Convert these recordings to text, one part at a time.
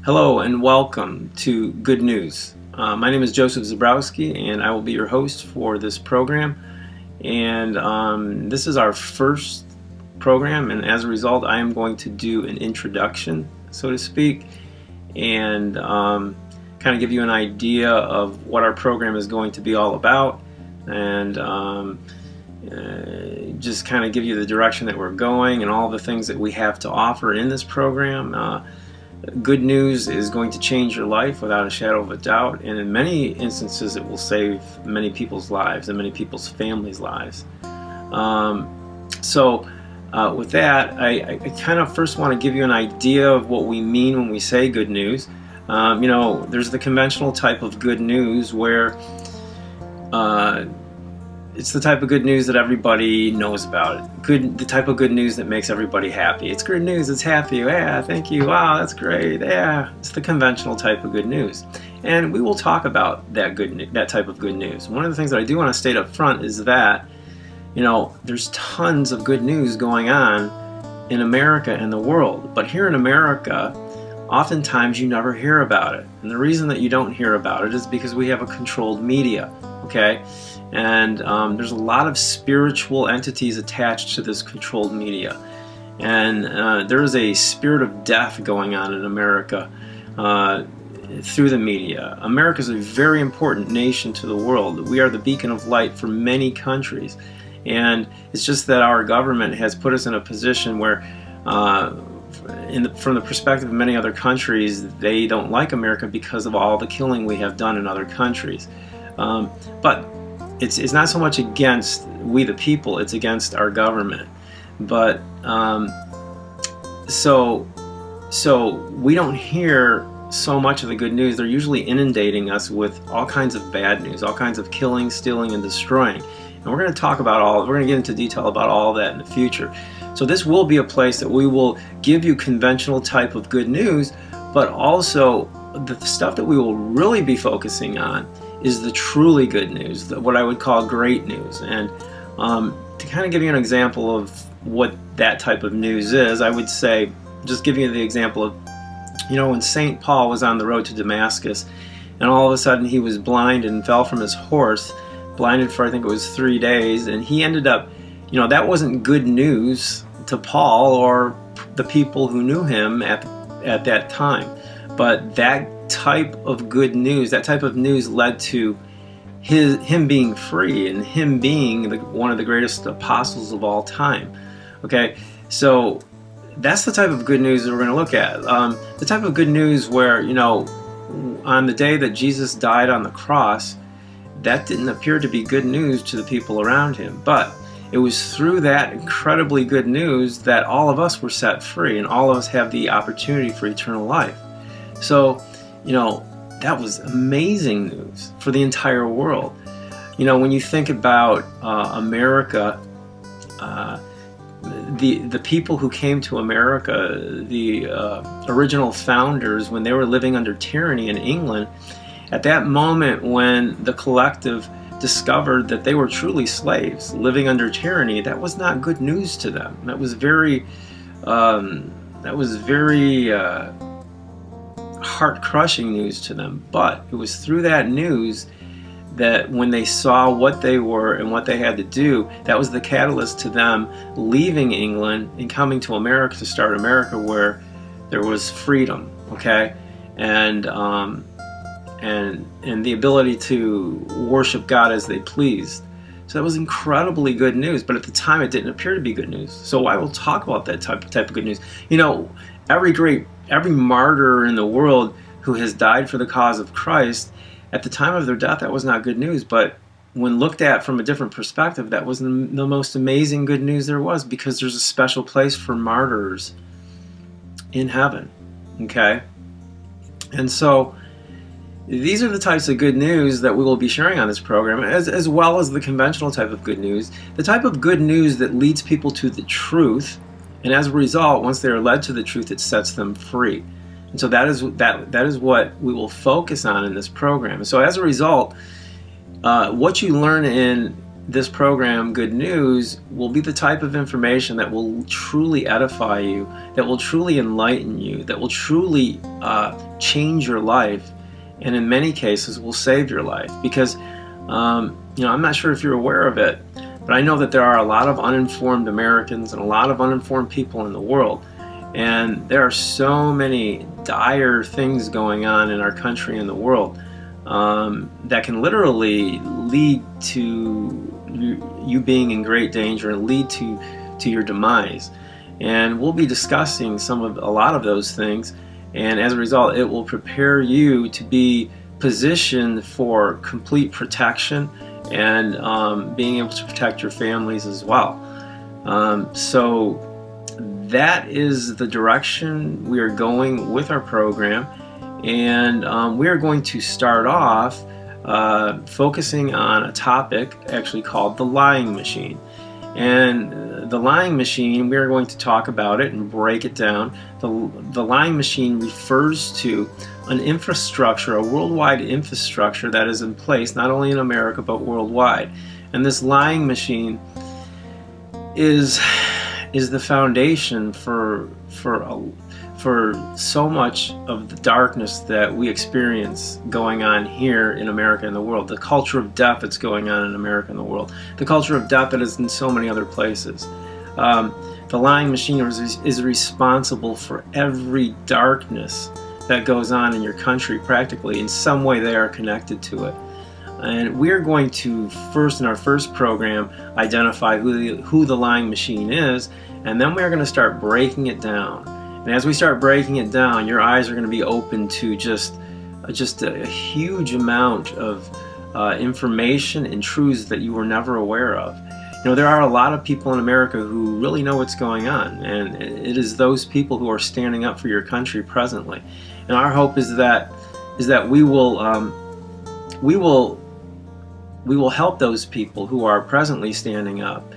Hello and welcome to Good News. My name is Joseph Zabrowski and I will be your host for this program. And this is our first program, and as a result I am going to do an introduction, so to speak, and kind of give you an idea of what our program is going to be all about, and just kind of give you the direction that we're going and all the things that we have to offer in this program. Good news is going to change your life without a shadow of a doubt, and in many instances it will save many people's lives and many people's families' lives. With that, I kind of first want to give you an idea of what we mean when we say good news. There's the conventional type of good news where it's the type of good news that everybody knows about. The type of good news that makes everybody happy. It's good news, it's happy, yeah, thank you, wow, that's great, yeah. It's the conventional type of good news. And we will talk about that type of good news. One of the things that I do want to state up front is that, there's tons of good news going on in America and the world. But here in America, oftentimes you never hear about it. And the reason that you don't hear about it is because we have a controlled media, okay? And there's a lot of spiritual entities attached to this controlled media. And there is a spirit of death going on in America through the media. America is a very important nation to the world. We are the beacon of light for many countries. And it's just that our government has put us in a position where from the perspective of many other countries, they don't like America because of all the killing we have done in other countries. But it's not so much against we the people, it's against our government. But so we don't hear so much of the good news. They're usually inundating us with all kinds of bad news, all kinds of killing, stealing, and destroying. And we're going to talk about we're going to get into detail about all that in the future. So this will be a place that we will give you conventional type of good news, but also the stuff that we will really be focusing on is the truly good news, what I would call great news. And to kind of give you an example of what that type of news is, I would say, just give you the example of, when St. Paul was on the road to Damascus, and all of a sudden he was blind and fell from his horse, blinded for I think it was 3 days, and he ended up, that wasn't good news to Paul or the people who knew him at that time. But that type of good news, that type of news led to him being free and him being one of the greatest apostles of all time. Okay, so that's the type of good news that we're going to look at. The type of good news where, on the day that Jesus died on the cross, that didn't appear to be good news to the people around him. But it was through that incredibly good news that all of us were set free and all of us have the opportunity for eternal life. So, that was amazing news for the entire world. When you think about America, the people who came to America, the original founders, when they were living under tyranny in England, at that moment when the collective discovered that they were truly slaves living under tyranny, that was not good news to them. That was very heart-crushing news to them. But it was through that news that when they saw what they were and what they had to do, that was the catalyst to them leaving England and coming to America to start America, where there was freedom, okay, and the ability to worship God as they pleased. So that was incredibly good news, but at the time it didn't appear to be good news. So I will talk about that type of good news. Every martyr in the world who has died for the cause of Christ, at the time of their death, that was not good news. But when looked at from a different perspective, that was the most amazing good news there was, because there's a special place for martyrs in heaven, okay? And so these are the types of good news that we will be sharing on this program, as well as the conventional type of good news, the type of good news that leads people to the truth, and as a result, once they are led to the truth, it sets them free. And so that is what we will focus on in this program. So as a result, what you learn in this program, Good News, will be the type of information that will truly edify you, that will truly enlighten you, that will truly change your life, and in many cases will save your life. Because I'm not sure if you're aware of it, but I know that there are a lot of uninformed Americans and a lot of uninformed people in the world, and there are so many dire things going on in our country and the world that can literally lead to you being in great danger and lead to your demise. And we'll be discussing a lot of those things, and as a result it will prepare you to be positioned for complete protection and being able to protect your families as well. So that is the direction we are going with our program, and we are going to start off focusing on a topic actually called the lying machine. And the lying machine, we are going to talk about it and break it down. The lying machine refers to an infrastructure, a worldwide infrastructure that is in place not only in America but worldwide. And this lying machine is the foundation for so much of the darkness that we experience going on here in America and the world. The culture of death that's going on in America and the world. The culture of death that is in so many other places. The lying machine is responsible for every darkness that goes on in your country. Practically in some way they are connected to it. And we're going to in our first program, identify who the lying machine is, and then we're going to start breaking it down. And as we start breaking it down, your eyes are going to be open to just a huge amount of information and truths that you were never aware of. There are a lot of people in America who really know what's going on, and it is those people who are standing up for your country presently. And our hope is that we will help those people who are presently standing up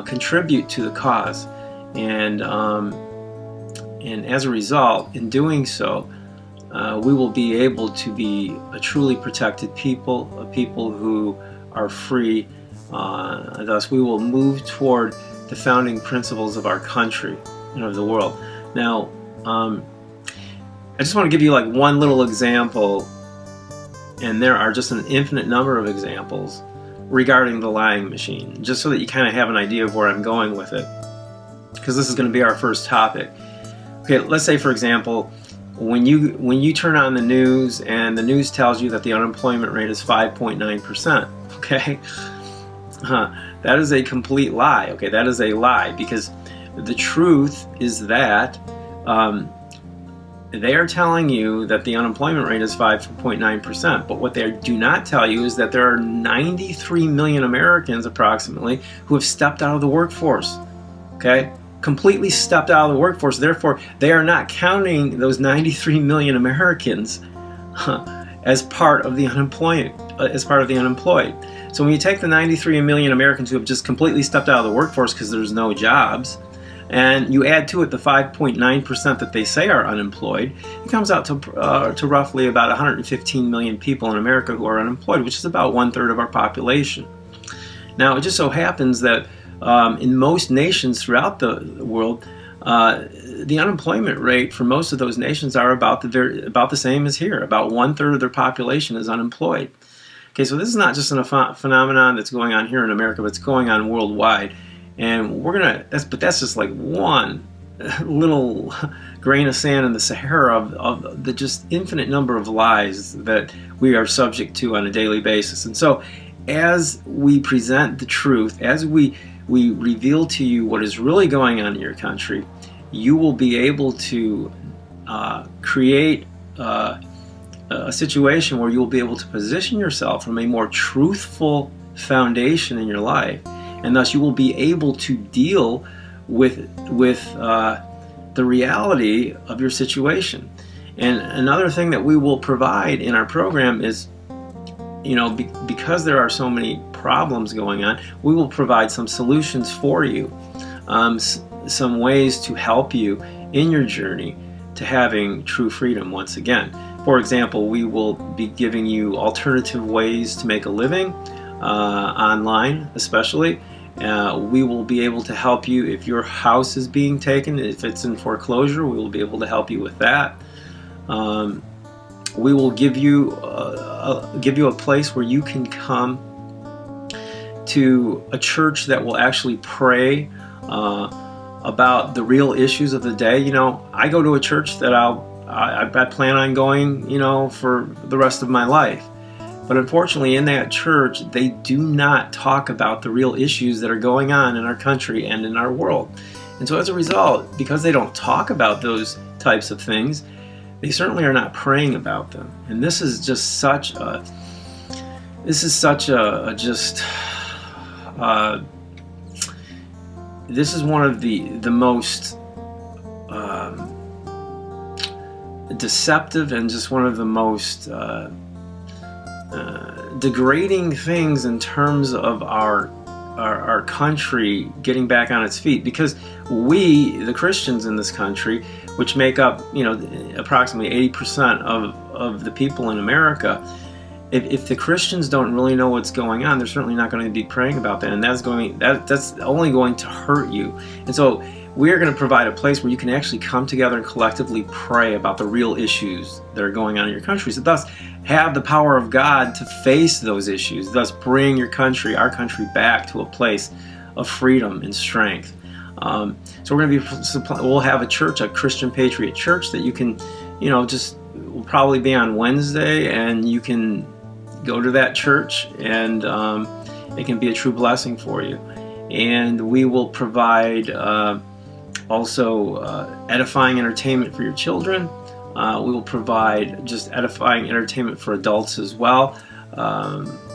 contribute to the cause, and as a result, in doing so, we will be able to be a truly protected people, a people who are free. Thus, we will move toward the founding principles of our country and of the world. Now, I just want to give you like one little example, and there are just an infinite number of examples regarding the lying machine, just so that you kind of have an idea of where I'm going with it, because this is going to be our first topic. Okay, let's say, for example, when you turn on the news and the news tells you that the unemployment rate is 5.9%, okay? That is a complete lie, okay? That is a lie, because the truth is that they are telling you that the unemployment rate is 5.9%, but what they do not tell you is that there are 93 million Americans approximately who have stepped out of the workforce, okay? Completely stepped out of the workforce. Therefore, they are not counting those 93 million Americans as part of the unemployed. So when you take the 93 million Americans who have just completely stepped out of the workforce because there's no jobs, and you add to it the 5.9% that they say are unemployed, it comes out to roughly about 115 million people in America who are unemployed, which is about 1/3 of our population. Now, it just so happens that in most nations throughout the world, the unemployment rate for most of those nations are about the same as here. About 1/3 of their population is unemployed. Okay, so this is not just a phenomenon that's going on here in America, but it's going on worldwide. And that's just like one little grain of sand in the Sahara of the just infinite number of lies that we are subject to on a daily basis. And so as we present the truth, as we reveal to you what is really going on in your country, you will be able to create a situation where you will be able to position yourself from a more truthful foundation in your life, and thus you will be able to deal with the reality of your situation. And another thing that we will provide in our program is, because there are so many problems going on, we will provide some solutions for you, some ways to help you in your journey to having true freedom once again. For example, we will be giving you alternative ways to make a living. online especially. We will be able to help you if your house is being taken, if it's in foreclosure. We will be able to help you with that. We will give you a place where you can come to a church that will actually pray about the real issues of the day. You know, I go to a church that I plan on going, you know, for the rest of my life. But unfortunately, in that church, they do not talk about the real issues that are going on in our country and in our world. And so as a result, because they don't talk about those types of things, they certainly are not praying about them. And this is just such a, this is one of the most deceptive and just one of the most degrading things in terms of our country getting back on its feet, because we, the Christians in this country, which make up, you know, approximately 80% of the people in America, if the Christians don't really know what's going on, they're certainly not going to be praying about that, and that's only going to hurt you. And so we're going to provide a place where you can actually come together and collectively pray about the real issues that are going on in your country, so thus have the power of God to face those issues, thus bring your country, our country, back to a place of freedom and strength. So we're going to we'll have a church, a Christian Patriot Church, that you can, you know, will probably be on Wednesday, and you can go to that church, and it can be a true blessing for you. And we will provide also edifying entertainment for your children. We will provide just edifying entertainment for adults as well,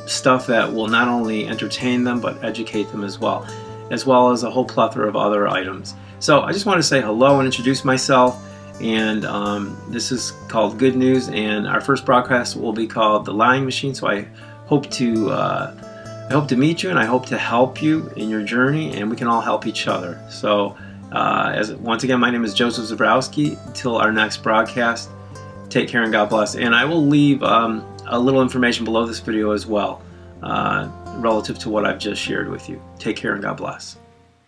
stuff that will not only entertain them but educate them as well as a whole plethora of other items. So I just want to say hello and introduce myself. And this is called Good News, and our first broadcast will be called The Lying Machine. So I hope to meet you, and I hope to help you in your journey, and we can all help each other. So once again, my name is Joseph Zebrowski. Until our next broadcast, take care and God bless. And I will leave a little information below this video as well, relative to what I've just shared with you. Take care and God bless.